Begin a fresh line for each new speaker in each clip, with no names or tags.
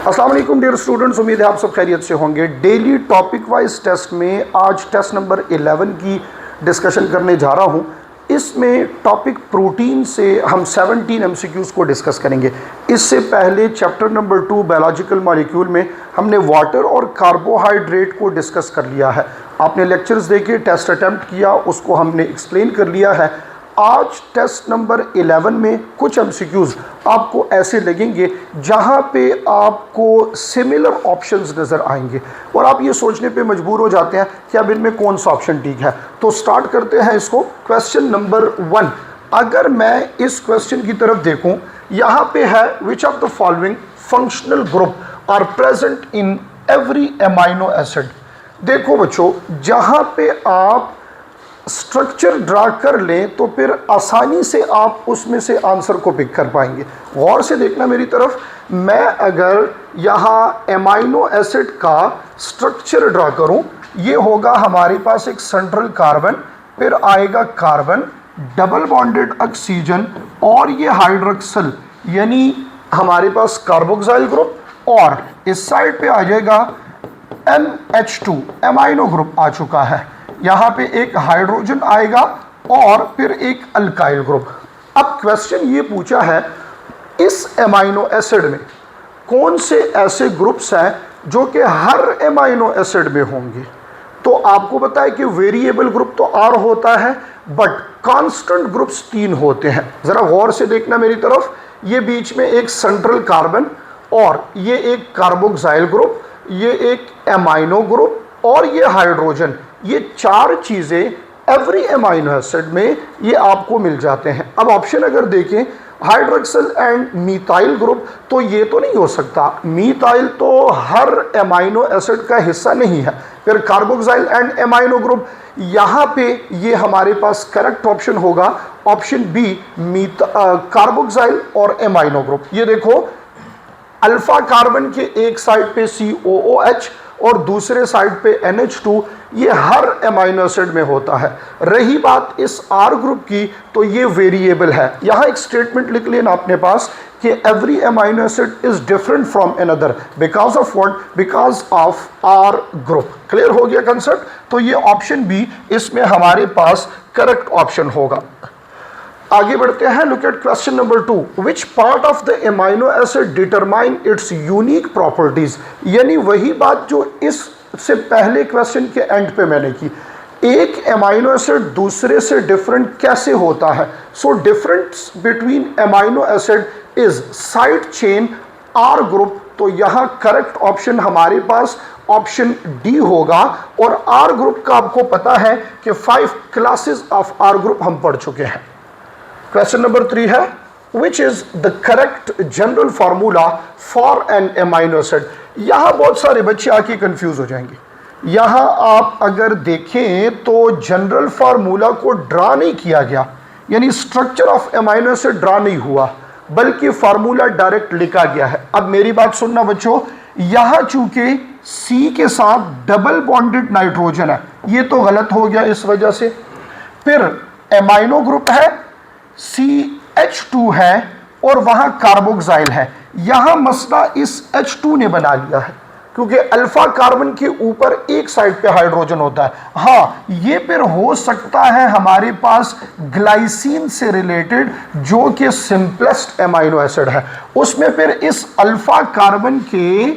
अस्सलाम वालेकुम dear students, उम्मीद है आप सब खैरियत से होंगे। डेली टॉपिक वाइज टेस्ट में आज टेस्ट नंबर 11 की डिस्कशन करने जा रहा हूं। इसमें टॉपिक प्रोटीन से हम 17 एमसीक्यूज़ को डिस्कस करेंगे। इससे पहले चैप्टर नंबर 2 बायोलॉजिकल मॉलिक्यूल में हमने वाटर और कार्बोहाइड्रेट को डिस्कस कर लिया है। आपने लेक्चर्स देखे, टेस्ट अटैम्प्ट किया, उसको हमने एक्सप्लेन कर लिया है। आज टेस्ट नंबर 11 में कुछ एमसीक्यूज़ आपको ऐसे लगेंगे जहां पे आपको सिमिलर ऑप्शंस नज़र आएंगे और आप ये सोचने पे मजबूर हो जाते हैं कि अब इनमें कौन सा ऑप्शन ठीक है। तो स्टार्ट करते हैं इसको। क्वेश्चन नंबर 1, अगर मैं इस क्वेश्चन की तरफ देखूं, यहाँ पे है which of the following functional group are present in every amino acid. देखो बच्चों, जहाँ पे आप स्ट्रक्चर ड्रा कर लें तो फिर आसानी से आप उसमें से आंसर को पिक कर पाएंगे। गौर से देखना मेरी तरफ। मैं अगर यहाँ एमाइनो एसिड का स्ट्रक्चर ड्रा करूँ, ये होगा हमारे पास एक सेंट्रल कार्बन, फिर आएगा कार्बन, डबल बॉन्डेड ऑक्सीजन और ये हाइड्रोक्सिल यानी हमारे पास कार्बोक्सिल ग्रुप, और इस साइड पे आ जाएगा NH2 एमाइनो ग्रुप आ चुका है। यहाँ पे एक हाइड्रोजन आएगा और फिर एक अल्काइल ग्रुप। अब क्वेश्चन ये पूछा है इस एमाइनो एसिड में कौन से ऐसे ग्रुप्स हैं जो कि हर एमाइनो एसिड में होंगे। तो आपको पता है कि वेरिएबल ग्रुप तो R होता है, बट कांस्टेंट ग्रुप्स 3 होते हैं। ज़रा गौर से देखना मेरी तरफ। ये बीच में एक सेंट्रल कार्बन और ये एक कार्बोक्सिल ग्रुप, ये एक एमाइनो ग्रुप और ये हाइड्रोजन। ये 4 चीज़ें एवरी एमाइनो एसिड में ये आपको मिल जाते हैं। अब ऑप्शन अगर देखें, हाइड्रोक्सिल एंड मीथाइल ग्रुप, तो ये तो नहीं हो सकता। मीथाइल तो हर एमाइनो एसिड का हिस्सा नहीं है। फिर कार्बोक्सिल एंड एमाइनो ग्रुप, यहाँ पे ये हमारे पास करेक्ट ऑप्शन होगा ऑप्शन बी, कार्बोक्सिल और एमाइनो ग्रुप। ये देखो, अल्फा कार्बन के एक साइड पे COOH और दूसरे साइड पे NH2, ये हर एमाइनो एसिड में होता है। रही बात इस R ग्रुप की, तो ये वेरिएबल है। यहाँ एक स्टेटमेंट लिख लेना अपने पास कि every amino acid is different from another because of what, because of R group. Clear हो गया कंसेप्ट। तो ये ऑप्शन बी इसमें हमारे पास करेक्ट ऑप्शन होगा। आगे बढ़ते हैं। Look at question number 2, which part of the amino acid determine its unique properties. यानी वही बात जो इससे पहले क्वेश्चन के एंड पे मैंने की। एक एमाइनो एसिड दूसरे से डिफरेंट कैसे होता है। So difference between amino acid is side chain R group. तो यहाँ करेक्ट ऑप्शन हमारे पास ऑप्शन डी होगा। और R ग्रुप का आपको पता है कि 5 क्लासेस ऑफ R ग्रुप हम पढ़ चुके हैं। क्वेश्चन नंबर 3 है which is the correct general formula for an amino acid. यहाँ बहुत सारे बच्चे आके कंफ्यूज हो जाएंगे। यहाँ आप अगर देखें तो जनरल फार्मूला को ड्रा नहीं किया गया, यानी structure of amino acid draw नहीं हुआ, बल्कि फार्मूला डायरेक्ट लिखा गया है। अब मेरी बात सुनना बच्चों, यहाँ चूंकि C के साथ डबल बॉन्डेड नाइट्रोजन है, ये तो गलत हो गया इस वजह से। फिर एमाइनो ग्रुप है, CH2 है और वहां कार्बोक्सिल है। यहां मसला इस H2 ने बना लिया है, क्योंकि अल्फा कार्बन के ऊपर एक साइड पे हाइड्रोजन होता है। हाँ, ये फिर हो सकता है हमारे पास ग्लाइसिन से रिलेटेड, जो कि सिंपलेस्ट एमाइनो एसिड है। उसमें फिर इस अल्फा कार्बन के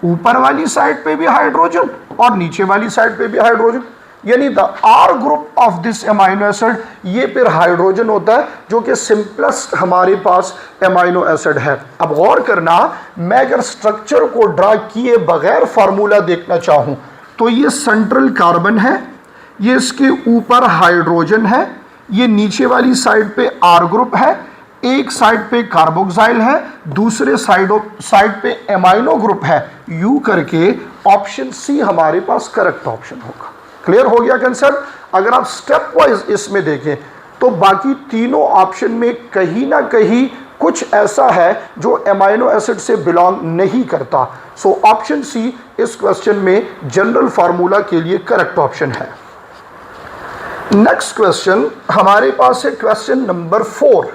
ऊपर वाली साइड पे भी हाइड्रोजन और नीचे वाली साइड पे भी हाइड्रोजन, यानी the R group of this amino acid, ये फिर हाइड्रोजन होता है, जो कि सिंपलेस्ट हमारे पास एमाइनो एसिड है। अब गौर करना, मैं अगर स्ट्रक्चर को ड्रा किए बगैर फार्मूला देखना चाहूं, तो ये सेंट्रल कार्बन है, ये इसके ऊपर हाइड्रोजन है, ये नीचे वाली साइड पे R ग्रुप है, एक साइड पे कार्बोक्सिल है, दूसरे साइड पे एमाइनो ग्रुप है। यू करके ऑप्शन सी हमारे पास करेक्ट ऑप्शन होगा। क्लियर हो गया कंसेप्ट। अगर आप स्टेप वाइज इसमें देखें तो बाकी तीनों ऑप्शन में कहीं ना कहीं कुछ ऐसा है जो एमाइनो एसिड से बिलोंग नहीं करता। सो ऑप्शन सी इस क्वेश्चन में जनरल फार्मूला के लिए करेक्ट ऑप्शन है। नेक्स्ट क्वेश्चन हमारे पास है question number 4,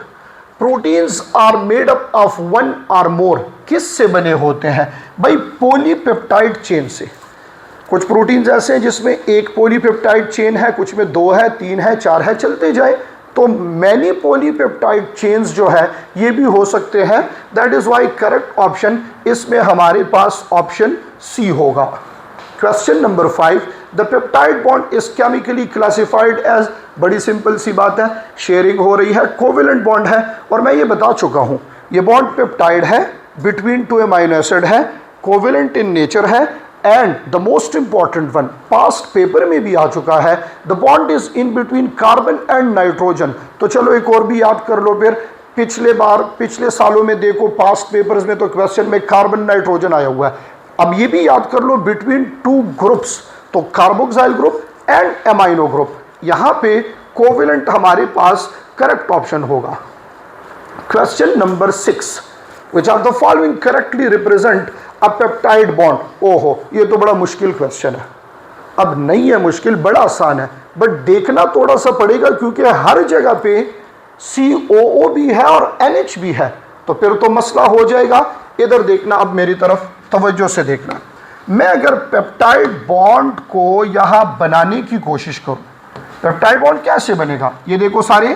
proteins are made up of one or more, किस से बने होते हैं भाई? पॉलीपेप्टाइड चेन से। कुछ प्रोटीन्स ऐसे हैं जिसमें एक पॉलीपेप्टाइड चेन है, कुछ में 2 है, 3 है, 4 है, चलते जाए। तो मैनी पॉलीपेप्टाइड चेन्स जो है ये भी हो सकते हैं। That is why correct option इसमें हमारे पास ऑप्शन सी होगा। Question number 5, the peptide bond is chemically classified as, बड़ी सिंपल सी बात है, शेयरिंग हो रही है, कोवेलेंट बॉन्ड है, और मैं ये बता चुका हूं ये बॉन्ड पेप्टाइड है, बिटवीन 2 अमाइनो एसिड है, कोवेलेंट इन नेचर है, and the most important one past paper में भी आ चुका है, the bond is in between carbon and nitrogen. तो चलो एक और भी याद कर लो फिर, पिछले सालों में देखो पास्ट पेपर्स में तो क्वेश्चन में कार्बन नाइट्रोजन आया हुआ है। अब ये भी याद कर लो बिटवीन 2 ग्रुप्स, तो carboxyl group and amino group. यहां पे कोवेलेंट हमारे पास करेक्ट ऑप्शन होगा। Question number 6, which of the following correctly represent a peptide bond? ओहो, ये तो बड़ा मुश्किल क्वेश्चन है। अब नहीं है मुश्किल, बड़ा आसान है, बट देखना थोड़ा सा पड़ेगा क्योंकि हर जगह पे COO भी है और NH भी है, तो फिर तो मसला हो जाएगा। इधर देखना, अब मेरी तरफ तवज्जो से देखना। मैं अगर पेप्टाइड बॉन्ड को यहां बनाने की कोशिश करूं, पेप्टाइड बॉन्ड कैसे बनेगा? ये देखो सारे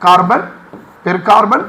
कार्बन, फिर कार्बन,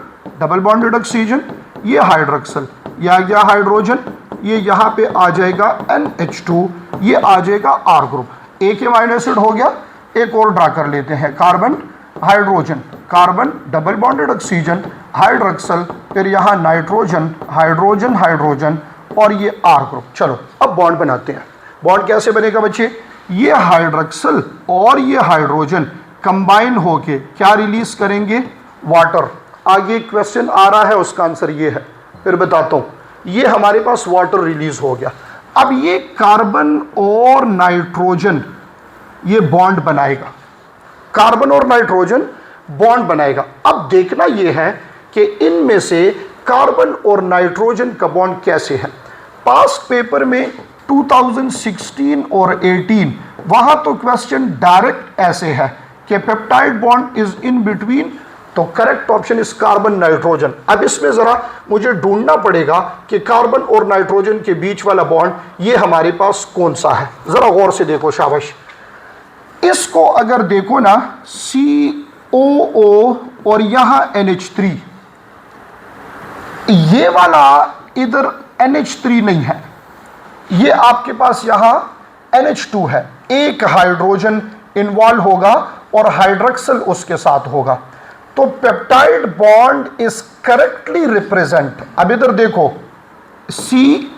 डबल बॉन्डेड ऑक्सीजन, ये हाइड्रोक्सिल, ये आ गया हाइड्रोजन, ये यहाँ पे आ जाएगा NH2, ये आ जाएगा R ग्रुप। एक अमाइनो एसिड हो गया, एक और ड्रा कर लेते हैं, carbon hydrogen, carbon double bonded oxygen, hydroxyl, फिर यहाँ नाइट्रोजन, हाइड्रोजन हाइड्रोजन, और ये R ग्रुप। चलो अब बॉन्ड बनाते हैं। बॉन्ड कैसे बनेगा बच्चे? ये हाइड्रोक्सिल और ये हाइड्रोजन कंबाइन होके क्या रिलीज करेंगे? वाटर। आगे क्वेश्चन आ रहा है, उसका आंसर ये है, फिर बताता हूं। ये हमारे पास वाटर रिलीज हो गया। अब ये कार्बन और नाइट्रोजन ये बॉन्ड बनाएगा, कार्बन और नाइट्रोजन बॉन्ड बनाएगा। अब देखना ये है कि इनमें से कार्बन और नाइट्रोजन का बॉन्ड कैसे है। पास्ट पेपर में 2016 और 18 वहां तो क्वेश्चन डायरेक्ट ऐसे है कि peptide bond is in between, तो correct option is carbon nitrogen. अब इसमें जरा मुझे ढूंढना पड़ेगा कि कार्बन और नाइट्रोजन के बीच वाला बॉन्ड ये हमारे पास कौन सा है। जरा गौर से देखो, शाबाश। इसको अगर देखो ना, COO और यहां NH3, ये वाला इधर NH3 नहीं है, ये आपके पास यहां NH2 है। एक हाइड्रोजन इन्वॉल्व होगा और हाइड्रोक्सिल उसके साथ होगा, तो peptide bond is correctly represent. अब इधर देखो, CONH,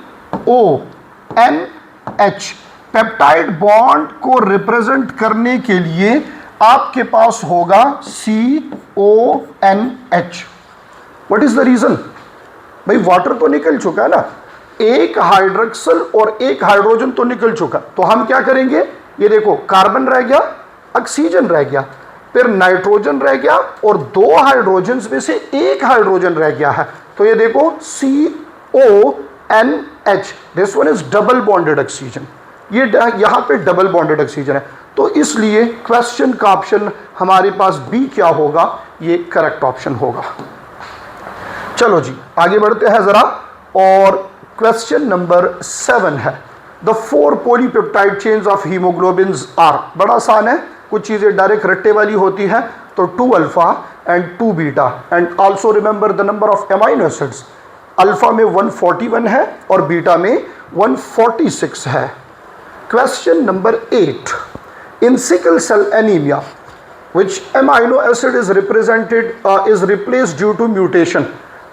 पेप्टाइड बॉन्ड को रिप्रेजेंट करने के लिए आपके पास होगा CONH। What is the reason? भाई वाटर तो निकल चुका है ना, एक हाइड्रोक्सिल और एक हाइड्रोजन तो निकल चुका, तो हम क्या करेंगे? ये देखो, कार्बन रह गया, ऑक्सीजन रह गया, फिर नाइट्रोजन रह गया, और 2 हाइड्रोजन में से एक हाइड्रोजन रह गया है, तो ये देखो CONH, this one is double bonded oxygen. ये यहां पे डबल बॉन्डेड ऑक्सीजन है, तो इसलिए क्वेश्चन का ऑप्शन हमारे पास बी क्या होगा? ये करेक्ट ऑप्शन होगा। चलो जी आगे बढ़ते हैं जरा, और क्वेश्चन नंबर 7 है, the 4 polypeptide chains of haemoglobins are. बड़ा आसान है, कुछ चीजें डायरेक्ट रट्टे वाली होती है, तो 2 alpha and 2 beta, and also remember the number of amino acids. Alpha में 141 है और बीटा में 146 है। Question number 8, in sickle cell anaemia which amino acid is replaced due to mutation।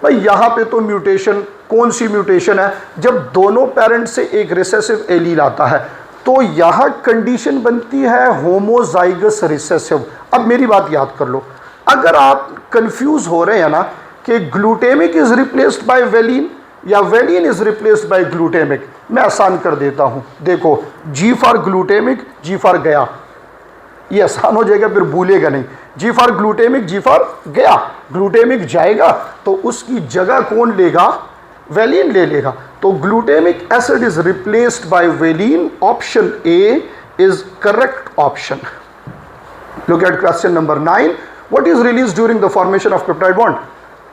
भाई यहाँ पे तो म्यूटेशन, कौन सी म्यूटेशन है? जब दोनों पेरेंट से एक रिसेसिव एलील आता है, तो यहाँ कंडीशन बनती है होमोजाइगस रिसेसिव। अब मेरी बात याद कर लो, अगर आप कंफ्यूज हो रहे हैं ना कि glutamic is replaced by valine या valine is replaced by glutamic, मैं आसान कर देता हूँ। देखो, G for glutamic, G for गया, ये आसान हो जाएगा, फिर भूलेगा नहीं। G for glutamic, G for गया, ग्लूटेमिक जाएगा तो उसकी जगह कौन लेगा? वेलिन ले लेगा, तो glutamic acid is replaced by valine. Option A is correct option. Look at question number 9, what is release during the formation of peptide bond?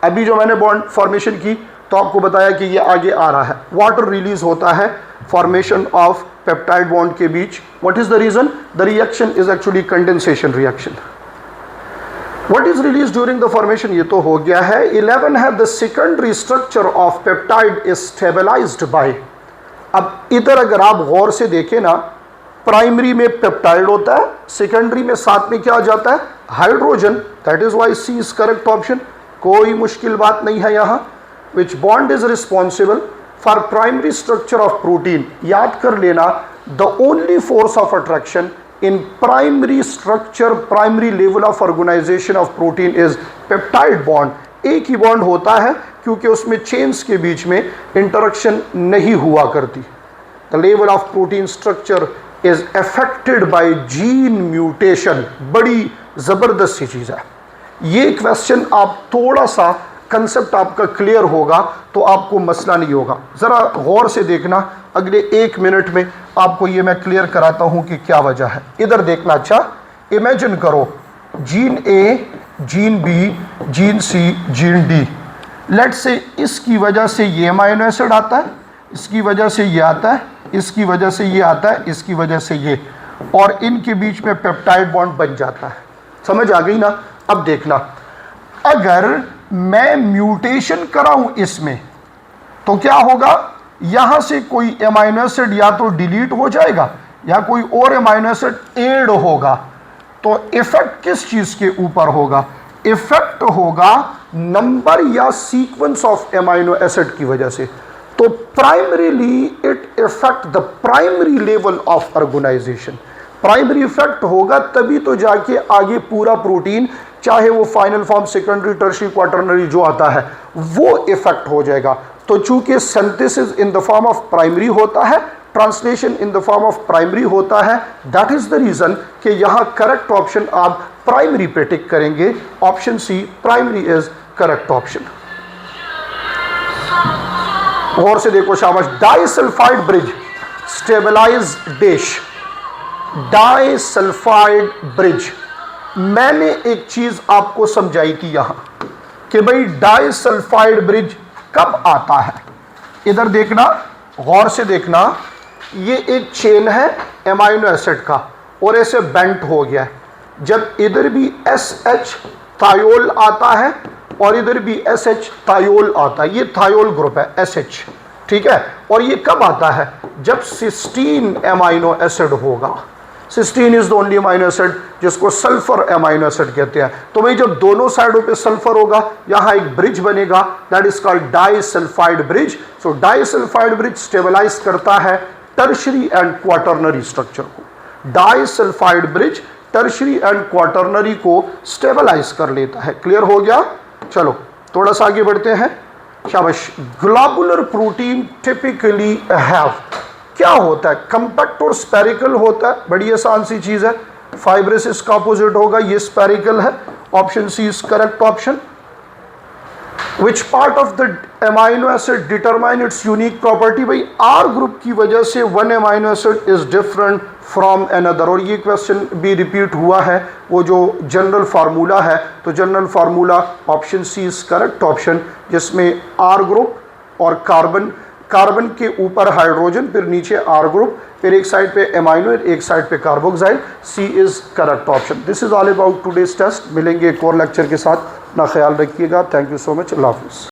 अभी जो मैंने बॉन्ड फॉर्मेशन की तो आपको बताया कि ये आगे आ रहा है, वाटर रिलीज होता है फॉर्मेशन ऑफ पेप्टाइड बॉन्ड के बीच। What is the reason? The reaction is actually condensation reaction. What is release during the formation? ये तो हो गया है। 11 है the secondary structure of peptide is stabilized by. अब इधर अगर आप गौर से देखें ना, प्राइमरी में पेप्टाइड होता है, सेकेंडरी में साथ में क्या आ जाता है? Hydrogen. That is why C is correct option. कोई मुश्किल बात नहीं है यहाँ। Which bond is responsible for primary structure of protein? याद कर लेना, the only force of attraction in primary structure, primary level of organisation of protein is peptide bond. एक ही बॉन्ड होता है क्योंकि उसमें चेन्स के बीच में इंटरेक्शन नहीं हुआ करती। The level of protein structure is affected by gene mutation. बड़ी ज़बरदस्त सी चीज़ है ये। क्वेश्चन आप थोड़ा सा कंसेप्ट आपका क्लियर होगा तो आपको मसला नहीं होगा। ज़रा गौर से देखना, अगले 1 मिनट में आपको ये मैं क्लियर कराता हूँ कि क्या वजह है। इधर देखना। अच्छा, इमेजिन करो gene A, gene B, gene C, gene D. Let say इसकी वजह से ये अमाइनो एसिड आता है, इसकी वजह से ये आता है, इसकी वजह से ये आता है, इसकी वजह से ये, और इनके बीच में पेप्टाइड बॉन्ड बन जाता है। समझ आ गई ना? अब देखना, अगर मैं म्यूटेशन कराऊं इसमें तो क्या होगा? यहां से कोई अमाइनो एसिड या तो डिलीट हो जाएगा या कोई और अमाइनो एसिड ऐड होगा। तो इफेक्ट किस चीज के ऊपर होगा? इफेक्ट होगा नंबर या सीक्वेंस ऑफ अमाइनो एसिड की वजह से। तो primarily it effect the primary level of organisation. Primary effect होगा तभी तो जाके आगे पूरा प्रोटीन, चाहे वो final form, secondary, tertiary, quaternary जो आता है, वो इफेक्ट हो जाएगा। तो चूंकि synthesis in the form of primary होता है, translation in the form of primary होता है, दैट इज द रीजन कि यहाँ करेक्ट ऑप्शन आप प्राइमरी पे टिक करेंगे। Option C, primary is correct option. गौर से देखो, शाबाश। Disulphide bridge stabilized. Disulphide bridge, मैंने एक चीज आपको समझाई थी यहां कि भाई डाइसल्फाइड ब्रिज कब आता है। इधर देखना, गौर से देखना, ये एक चेन है एमाइनो एसिड का और ऐसे बेंट हो गया है। जब इधर भी SH थायोल आता है और इधर भी SH थायोल आता है, ये थायोल ग्रुप है SH, ठीक है। और ये कब आता है? जब सिस्टीन एमाइनो एसिड होगा। Cysteine is the only amino acid जिसको सल्फर अमाइनो एसिड कहते हैं। तो भाई जब दोनों साइडों पे सल्फर होगा, यहाँ एक ब्रिज बनेगा, that is called disulphide bridge. So disulphide bridge stabilise करता है टर्शियरी एंड क्वाटरनरी स्ट्रक्चर को। Disulphide bridge tertiary and quaternary को स्टेबलाइज कर लेता है। क्लियर हो गया? चलो थोड़ा सा आगे बढ़ते हैं। शाबाश। ग्लोबुलर प्रोटीन टिपिकली हैव, क्या होता है? कंपैक्ट और स्पेरिकल होता है। बड़ी आसान सी चीज है। फाइब्रस इसका अपोजिट होगा, ये स्पेरिकल है। Option C is correct option. Which part of the amino acid determine its unique property? भाई आर ग्रुप की वजह से one amino acid is different from another. और ये क्वेश्चन भी रिपीट हुआ है, वो जो जनरल फार्मूला है। तो general formula option C is correct option, जिसमें आर ग्रुप और कार्बन, कार्बन के ऊपर हाइड्रोजन, फिर नीचे आर ग्रुप, फिर एक साइड पे एमाइनो, एक साइड पे carboxyl. C is correct option. This is all about today's test. मिलेंगे एक और लेक्चर के साथ। अपना ख्याल रखिएगा। Thank you so much. अल्लाह हाफिज़।